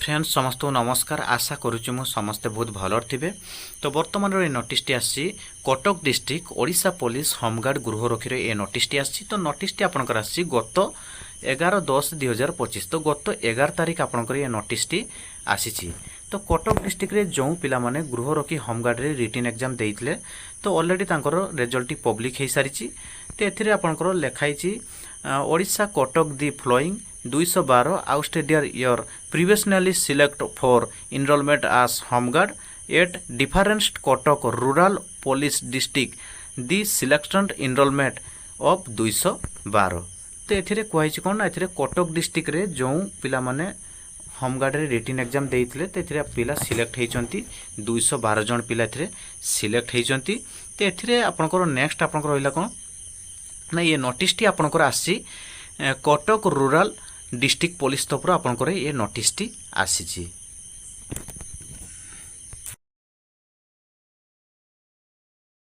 Friends समस्त को नमस्कार। आशा करुच्ची मु समस्ते बहुत भल थे। तो बर्तमान ये नोटिसटी आसी Cuttack district Odisha police home guard गृहरक्षी ये नोटिसटी आसी। तो नोटिसटी आपंकर आसी गत 11/10/2025। तो गत 11 तारिख आपंकर ये नोटिसटी आसी। तो कटक डिस्ट्रिक्ट रे जो पिला माने गृहरक्षी होमगार्ड रे रिटन एग्जाम देइथिले तो ऑलरेडी तांकर रिजल्ट पब्लिक हो सारी। तो एथिरे आपंकर लिखाई ओडिशा कटक दी फ्लोइंग 212 आउटस्टेडियर year previously select for enrolment as home guard at different Cuttack rural police district the selection enrolment of 212। तो एथिरे कहै कौन ना एथिरे कटक डिस्ट्रिक्ट रे जो पिला माने होमगार्ड रे रिटन एग्जाम देइथिले तो एथिरे पिला सिलेक्ट होइचंती 212 जन पिला एथिरे सिलेक्ट होइचंती। तो एथिरे आपनकर नेक्स्ट आपनकर होइला कोन ना ये नोटिसटी आपनकर आसी कटक रूरल डिस्ट्रिक्ट पुलिस तरफ आपंकर ये नोटिसटी आसी।